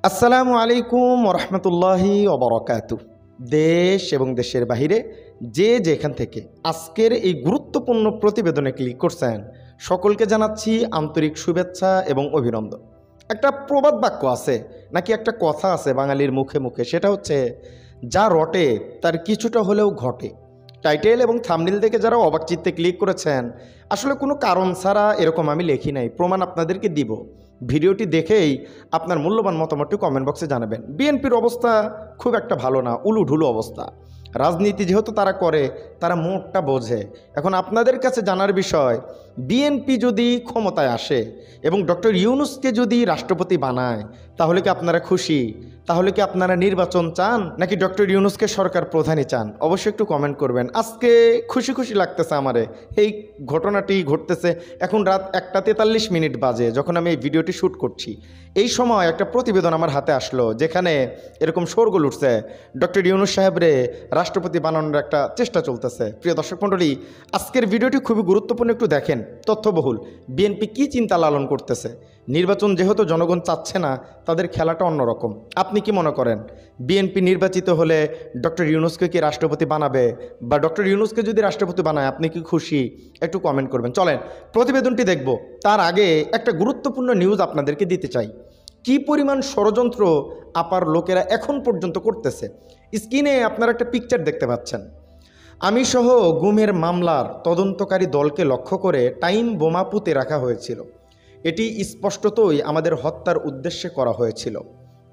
আসসালামু আলাইকুম ওরহমতুল্লাহি ওবরাকাতু। দেশ এবং দেশের বাহিরে যে যেখান থেকে আজকের এই গুরুত্বপূর্ণ প্রতিবেদনে ক্লিক করছেন সকলকে জানাচ্ছি আন্তরিক শুভেচ্ছা এবং অভিনন্দন। একটা প্রবাদ বাক্য আছে নাকি একটা কথা আছে বাঙালির মুখে মুখে, সেটা হচ্ছে যা রটে তার কিছুটা হলেও ঘটে। টাইটেল এবং থাম্বনেল দেখে যারা অবাক চিত্তে ক্লিক করেছেন, আসলে কোনো কারণ ছাড়া এরকম আমি লেখি নাই, প্রমাণ আপনাদেরকে দিব। ভিডিওটি দেখেই আপনার মূল্যবান মতামতটি কমেন্ট বক্সে জানাবেন। বিএনপির অবস্থা খুব একটা ভালো না, উলুঢুলু অবস্থা। রাজনীতি যেহেতু তারা করে, তারা মোটটা বোঝে। এখন আপনাদের কাছে জানার বিষয়, বিএনপি যদি ক্ষমতায় আসে এবং ডক্টর ইউনূসকে যদি রাষ্ট্রপতি বানায়, তাহলে কি আপনারা খুশি? তাহলে কি আপনারা নির্বাচন চান, নাকি ডক্টর ইউনূসকে সরকার প্রধানই চান? অবশ্যই একটু কমেন্ট করবেন। আজকে খুশি খুশি লাগতেছে আমারে। এই ঘটনাটি ঘটতেছে এখন রাত 1:43 বাজে, যখন আমি এই ভিডিওটি শ্যুট করছি। এই সময় একটা প্রতিবেদন আমার হাতে আসলো, যেখানে এরকম শোরগোল উঠছে, ডক্টর ইউনূস সাহেবরে রাষ্ট্রপতি বানানোর একটা চেষ্টা চলতেছে। প্রিয় দর্শক মণ্ডলী, আজকের ভিডিওটি খুবই গুরুত্বপূর্ণ, একটু দেখেন, তথ্যবহুল। বিএনপি কী চিন্তা লালন করতেছে। নির্বাচন যেহেতু জনগণ চাচ্ছে না, তাদের খেলাটা অন্যরকম। আপনি কি মনে করেন বিএনপি নির্বাচিত হলে ডক্টর ইউনূসকে কি রাষ্ট্রপতি বানাবে, বা ডক্টর ইউনূসকে যদি রাষ্ট্রপতি বানায় আপনি কি খুশি? একটু কমেন্ট করবেন। চলেন প্রতিবেদনটি দেখব। তার আগে একটা গুরুত্বপূর্ণ নিউজ আপনাদেরকে দিতে চাই। কি পরিমাণ ষড়যন্ত্র আপার লোকেরা এখন পর্যন্ত করতেছে। স্ক্রিনে আপনারা একটা পিকচার দেখতে পাচ্ছেন। আমি সহ গুমের মামলার তদন্তকারী দলকে লক্ষ্য করে টাইম বোমা পুঁতে রাখা হয়েছিল। এটি স্পষ্টতই আমাদের হত্যার উদ্দেশ্যে করা হয়েছিল।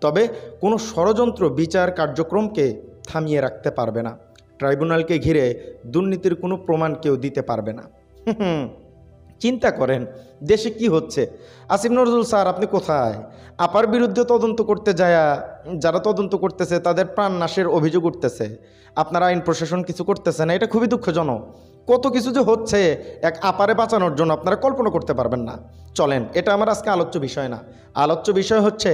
তবে কোনো ষড়যন্ত্র বিচার কার্যক্রমকে থামিয়ে রাখতে পারবে না। ট্রাইব্যুনালকে ঘিরে দুর্নীতির কোনো প্রমাণ কেউ দিতে পারবে না। চিন্তা করেন দেশে কি হচ্ছে। আসিফ নজরুল স্যার, আপনি কোথায়? আপার বিরুদ্ধে তদন্ত করতে যায়া যারা তদন্ত করতেছে তাদের প্রাণ নাশের অভিযোগ উঠতেছে, আপনারা আইন প্রশাসন কিছু করতেছে না। এটা খুবই দুঃখজনক। কত কিছু যে হচ্ছে এক আপারে বাঁচানোর জন্য আপনারা কল্পনা করতে পারবেন না। চলেন, এটা আমার আজকে আলোচ্য বিষয় না। আলোচ্য বিষয় হচ্ছে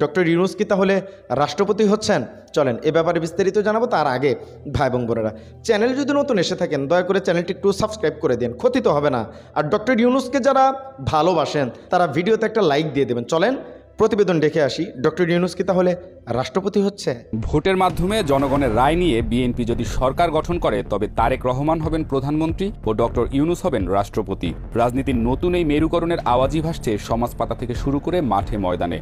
ডক্টর ইউনূস কি তাহলে রাষ্ট্রপতি হচ্ছেন? চলেন এ ব্যাপারে বিস্তারিত জানাবো। তার আগে ভাই এবং বোনেরা, চ্যানেল যদি নতুন এসে থাকেন দয়া করে চ্যানেলটি একটু সাবস্ক্রাইব করে দিন, ক্ষতি তো হবে না। আর ডক্টর ইউনূসকে যারা ভালোবাসেন তারা ভিডিওতে একটা লাইক দিয়ে দেবেন। চলেন প্রতিবেদন দেখে আসি, ডক্টর ইউনূস কি তাহলে রাষ্ট্রপতি হচ্ছে? ভোটের মাধ্যমে জনগণের রায় নিয়ে বিএনপি যদি সরকার গঠন করে, তবে তারেক রহমান হবেন প্রধানমন্ত্রী ও ডক্টর ইউনূস হবেন রাষ্ট্রপতি। রাজনীতির নতুন এই মেরুকরণের আওয়াজই ভাসছে সমাজ পাতা থেকে শুরু করে মাঠে ময়দানে।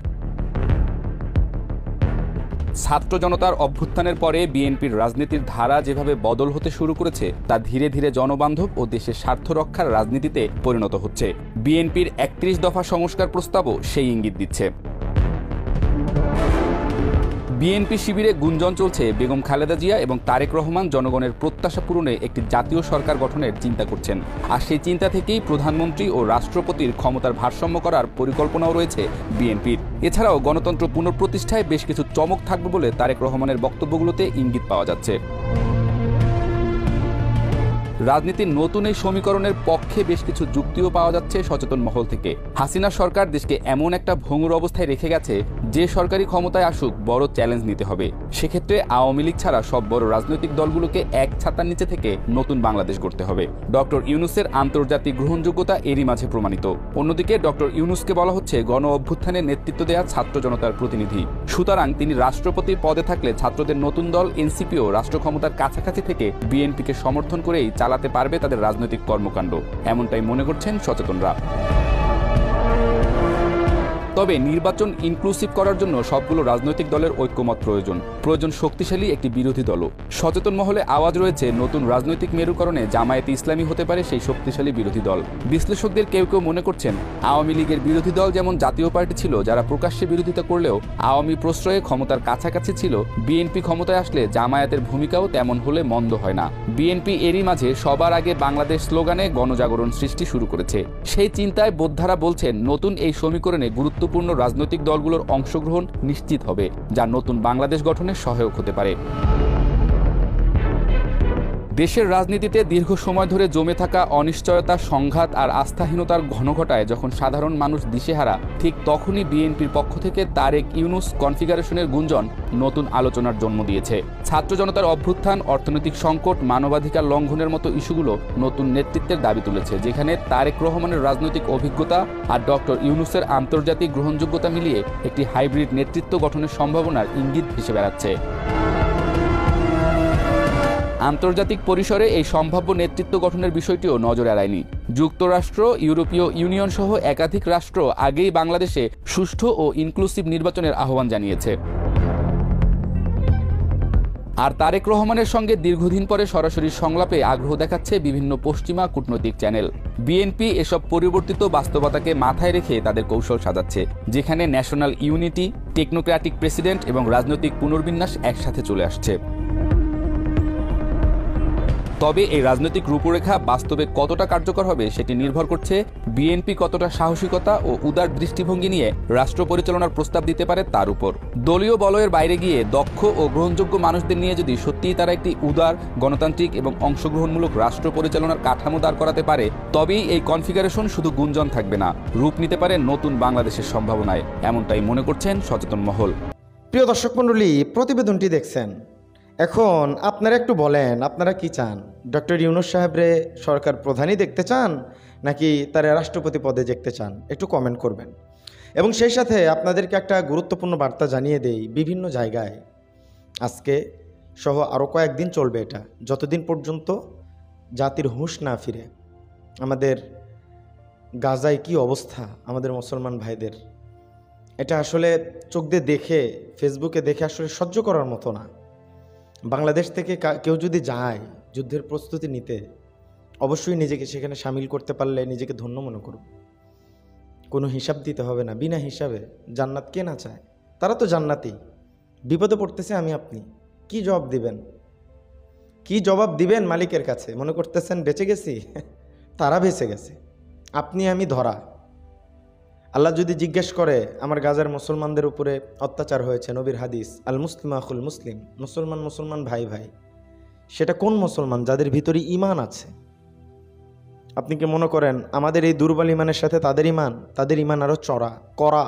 ছাত্র জনতার অভ্যুত্থানের পরে বিএনপির রাজনীতির ধারা যেভাবে বদল হতে শুরু করেছে, তা ধীরে ধীরে জনবান্ধব ও দেশের স্বার্থ রক্ষার রাজনীতিতে পরিণত হচ্ছে। বিএনপির 31 দফা সংস্কার প্রস্তাবও সেই ইঙ্গিত দিচ্ছে। বিএনপি শিবিরে গুঞ্জন চলছে বেগম খালেদা জিয়া এবং তারেক রহমান জনগণের প্রত্যাশা পূরণে একটি জাতীয় সরকার গঠনের চিন্তা করছেন। আর সেই চিন্তা থেকেই প্রধানমন্ত্রী ও রাষ্ট্রপতির ক্ষমতার ভারসাম্য করার পরিকল্পনাও রয়েছে বিএনপির। এছাড়াও গণতন্ত্র পুনঃপ্রতিষ্ঠায় বেশ কিছু চমক থাকবে বলে তারেক রহমানের বক্তব্যগুলোতে ইঙ্গিত পাওয়া যাচ্ছে। রাজনীতির নতুন এই সমীকরণের পক্ষে বেশ কিছু যুক্তিও পাওয়া যাচ্ছে সচেতন মহল থেকে। হাসিনা সরকার দেশকে এমন একটা ভঙ্গুর অবস্থায় রেখে গেছে, যে সরকারি ক্ষমতায় আসুক বড় চ্যালেঞ্জ নিতে হবে। সেক্ষেত্রে আওয়ামী লীগ ছাড়া সব বড় রাজনৈতিক দলগুলোকে এক ছাতার নিচে থেকে নতুন বাংলাদেশ গড়তে হবে। ডক্টর ইউনূসের আন্তর্জাতিক গ্রহণযোগ্যতা এরই মাঝে প্রমাণিত। অন্যদিকে ডক্টর ইউনূসকে বলা হচ্ছে গণ অভ্যুত্থানে নেতৃত্ব দেয়া ছাত্র জনতার প্রতিনিধি। সুতরাং তিনি রাষ্ট্রপতির পদে থাকলে ছাত্রদের নতুন দল এনসিপিও রাষ্ট্র ক্ষমতার কাছাকাছি থেকে বিএনপিকে সমর্থন করেই চালাতে পারবে তাদের রাজনৈতিক কর্মকাণ্ড, এমনটাই মনে করছেন সচেতনরা। তবে নির্বাচন ইনক্লুসিভ করার জন্য সবগুলো রাজনৈতিক দলের ঐক্যমত প্রয়োজন শক্তিশালী একটি বিরোধী দলও। সচেতন মহলে আওয়াজ রয়েছে নতুন রাজনৈতিক মেরুকরণে জামায়াতে ইসলামী হতে পারে সেই শক্তিশালী বিরোধী দল। বিশ্লেষকদের কেউ কেউ মনে করছেন আওয়ামী লীগের বিরোধী দল যেমন জাতীয় পার্টি ছিল, যারা প্রকাশ্যে বিরোধিতা করলেও আওয়ামী প্রশ্রয়ে ক্ষমতার কাছাকাছি ছিল, বিএনপি ক্ষমতায় আসলে জামায়াতের ভূমিকাও তেমন হলে মন্দ হয় না। বিএনপি এরই মাঝে সবার আগে বাংলাদেশ স্লোগানে গণজাগরণ সৃষ্টি শুরু করেছে। সেই চিন্তায় বোদ্ধারা বলছেন নতুন এই সমীকরণে গুরুত্বপূর্ণ রাজনৈতিক দলগুলোর অংশগ্রহণ নিশ্চিত হবে, যা নতুন বাংলাদেশ গঠনে সহায়ক হতে পারে। দেশের রাজনীতিতে দীর্ঘ সময় ধরে জমে থাকা অনিশ্চয়তা, সংঘাত আর আস্থাহীনতার ঘনঘটায় যখন সাধারণ মানুষ দিশেহারা, ঠিক তখনই বিএনপির পক্ষ থেকে তারেক ইউনূস কনফিগারেশনের গুঞ্জন নতুন আলোচনার জন্ম দিয়েছে। ছাত্র জনতার অভ্যুত্থান, অর্থনৈতিক সংকট, মানবাধিকার লঙ্ঘনের মতো ইস্যুগুলো নতুন নেতৃত্বের দাবি তুলেছে, যেখানে তারেক রহমানের রাজনৈতিক অভিজ্ঞতা আর ডক্টর ইউনূসের আন্তর্জাতিক গ্রহণযোগ্যতা মিলিয়ে একটি হাইব্রিড নেতৃত্ব গঠনের সম্ভাবনার ইঙ্গিত ভেসে বেড়াচ্ছে। আন্তর্জাতিক পরিসরে এই সম্ভাব্য নেতৃত্ব গঠনের বিষয়টিও নজর এড়ায়নি। যুক্তরাষ্ট্র, ইউরোপীয় ইউনিয়ন সহ একাধিক রাষ্ট্র আগেই বাংলাদেশে সুষ্ঠু ও ইনক্লুসিভ নির্বাচনের আহ্বান জানিয়েছে। আর তারেক রহমানের সঙ্গে দীর্ঘদিন পরে সরাসরি সংলাপে আগ্রহ দেখাচ্ছে বিভিন্ন পশ্চিমা কূটনৈতিক চ্যানেল। বিএনপি এসব পরিবর্তিত বাস্তবতাকে মাথায় রেখে তাদের কৌশল সাজাচ্ছে, যেখানে ন্যাশনাল ইউনিটি, টেকনোক্র্যাটিক প্রেসিডেন্ট এবং রাজনৈতিক পুনর্বিন্যাস একসাথে চলে আসছে। তবে এই রাজনৈতিক রূপরেখা বাস্তবে কতটা কার্যকর হবে সেটি নির্ভর করছে বিএনপি কতটা সাহসিকতা ও উদার দৃষ্টিভঙ্গি নিয়ে রাষ্ট্র পরিচালনার প্রস্তাব দিতে পারে তার উপর। দলীয় বলয়ের বাইরে গিয়ে দক্ষ ও গ্রহণযোগ্য মানুষদের নিয়ে যদি সত্যিই তারা একটি উদার, গণতান্ত্রিক এবং অংশগ্রহণমূলক রাষ্ট্র পরিচালনার কাঠামো দাঁড় করাতে পারে, তবেই এই কনফিগারেশন শুধু গুঞ্জন থাকবে না, রূপ নিতে পারে নতুন বাংলাদেশের সম্ভাবনায়। এমনটাই মনে করছেন সচেতন মহল। প্রিয় দর্শক মণ্ডলী, প্রতিবেদনটি দেখছেন। এখন আপনারা একটু বলেন, আপনারা কি চান? ডক্টর ইউনূস সাহেবরে সরকার প্রধানই দেখতে চান, নাকি তারা রাষ্ট্রপতি পদে দেখতে চান? একটু কমেন্ট করবেন। এবং সেই সাথে আপনাদেরকে একটা গুরুত্বপূর্ণ বার্তা জানিয়ে দেই, বিভিন্ন জায়গায় আজকে সহ আরও কয়েকদিন চলবে এটা, যতদিন পর্যন্ত জাতির হুঁশ না ফিরে। আমাদের গাজায় কি অবস্থা আমাদের মুসলমান ভাইদের, এটা আসলে চোখ দিয়ে দেখে, ফেসবুকে দেখে আসলে সহ্য করার মতো না। বাংলাদেশ থেকে কেউ যদি যায় যুদ্ধের প্রস্তুতি নিতে, অবশ্যই নিজেকে সেখানে সামিল করতে পারলে নিজেকে ধন্য মনে করব। কোনো হিসাব দিতে হবে না, বিনা হিসাবে জান্নাত কে না চায়? তারা তো জান্নাতি। বিপদে পড়তেছে আমি আপনি, কি জবাব দিবেন? কি জবাব দিবেন মালিকের কাছে? মনে করতেছেন বেঁচে গেছি? তারা বেঁচে গেছে, আপনি আমি ধরা। আল্লাহ যদি জিজ্ঞেস করে আমার গাজার মুসলমানদের উপরে অত্যাচার হয়েছে, নবীর হাদিস, আল মুসলিম আখুল মুসলিম, মুসলমান ভাই ভাই, সেটা কোন মুসলমান? যাদের ভিতরে ঈমান আছে। আপনি কি মনে করেন আমাদের এই দুর্বল ঈমানের সাথে তাদের ঈমান আরো করা?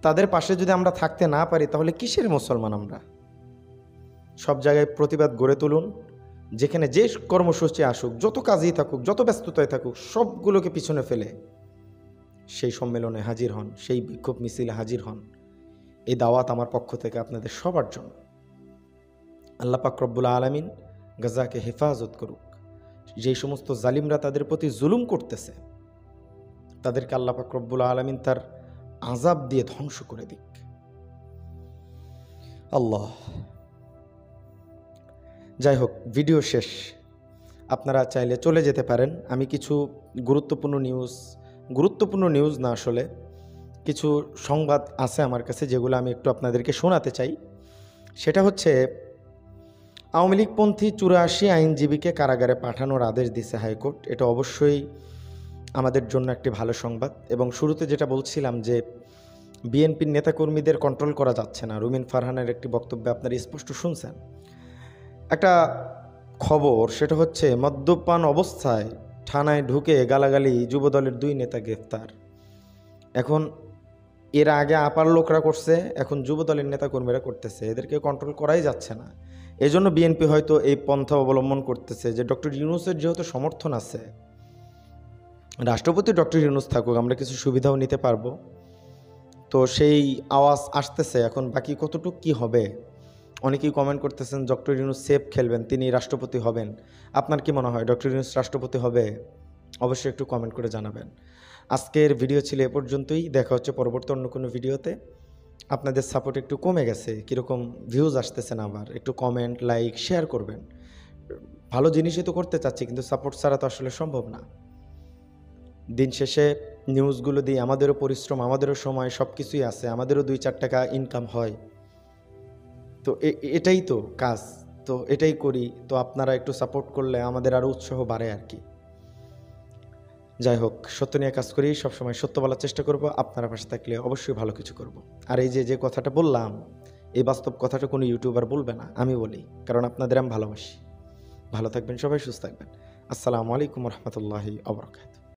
তাদের পাশে যদি আমরা থাকতে না পারি, তাহলে কিসের মুসলমান আমরা? সব জায়গায় প্রতিবাদ গড়ে তুলুন। যেখানে যে কর্মসূচি আসুক, যত কাজেই থাকুক, যত ব্যস্ততায় থাকুক, সবগুলোকে পিছনে ফেলে সেই সম্মেলনে হাজির হন, সেই বিক্ষোভ মিছিলে হাজির হন। এই দাওয়াত আমার পক্ষ থেকে আপনাদের সবার জন্য। আল্লাহ পাক রব্বুল আলামিন গাজাকে হেফাজত করুক। যেই সমস্ত জালিমরা তাদের প্রতি জুলুম করতেছে, তাদেরকে আল্লাহ পাক রব্বুল আলামিন তার আযাব দিয়ে ধ্বংস করে দিক। আল্লাহ। যাই হোক, ভিডিও শেষ। আপনারা চাইলে চলে যেতে পারেন। আমি কিছু গুরুত্বপূর্ণ নিউজ না, আসলে কিছু সংবাদ আছে আমার কাছে, যেগুলো আমি একটু আপনাদেরকে শোনাতে চাই। সেটা হচ্ছে, আওয়ামী লীগপন্থী 84 আইনজীবীকে কারাগারে পাঠানোর আদেশ দিয়েছে হাইকোর্ট। এটা অবশ্যই আমাদের জন্য একটি ভালো সংবাদ। এবং শুরুতে যেটা বলছিলাম যে বিএনপির নেতাকর্মীদের কন্ট্রোল করা যাচ্ছে না, রুমিন ফারহানের একটি বক্তব্যে আপনারা স্পষ্ট শুনছেন। একটা খবর, সেটা হচ্ছে মদ্যপান অবস্থায় থানায় ঢুকে গালাগালি যুবদলের 2 নেতা গ্রেফতার। এখন এর আগে আপার লোকরা করছে, এখন যুবদলের নেতাকর্মীরা করতেছে। এদেরকে কন্ট্রোল করাই যাচ্ছে না। এজন্য বিএনপি হয়তো এই পন্থা অবলম্বন করতেছে যে ডক্টর ইউনূসের যেহেতু সমর্থন আছে, রাষ্ট্রপতি ডক্টর ইউনূস থাকুক, আমরা কিছু সুবিধাও নিতে পারবো। তো সেই আওয়াজ আসতেছে। এখন বাকি কতটুকু কি হবে? অনেকেই কমেন্ট করতেছেন ডক্টর ইউনূস সেফ খেলবেন, তিনি রাষ্ট্রপতি হবেন। আপনার কি মনে হয় ডক্টর ইউনূস রাষ্ট্রপতি হবে? অবশ্যই একটু কমেন্ট করে জানাবেন। আজকের ভিডিও ছিল এ পর্যন্তই। দেখা হচ্ছে পরবর্তী অন্য কোনো ভিডিওতে। আপনাদের সাপোর্ট একটু কমে গেছে, কীরকম ভিউজ আসতেছে না, আবার একটু কমেন্ট, লাইক, শেয়ার করবেন। ভালো জিনিসই তো করতে চাচ্ছি, কিন্তু সাপোর্ট ছাড়া তো আসলে সম্ভব না। দিন শেষে নিউজগুলো দিয়ে আমাদেরও পরিশ্রম, আমাদেরও সময়, সব কিছুই আছে, আমাদেরও 2-4 টাকা ইনকাম হয়। তো এটাই তো কাজ, তো এটাই করি। তো আপনারা একটু সাপোর্ট করলে আমাদের আরও উৎসাহ বাড়ে আর কি। যাই হোক, সত্য নিয়ে কাজ করি, সবসময় সত্য বলার চেষ্টা করব। আপনারা পাশে থাকলে অবশ্যই ভালো কিছু করব। আর এই যে কথাটা বললাম, এই বাস্তব কথাটা কোনো ইউটিউবার বলবে না, আমি বলি, কারণ আপনাদের আমি ভালোবাসি। ভালো থাকবেন সবাই, সুস্থ থাকবেন। আসসালামু আলাইকুম রহমতুল্লাহি ওয়া বারাকাতুহু।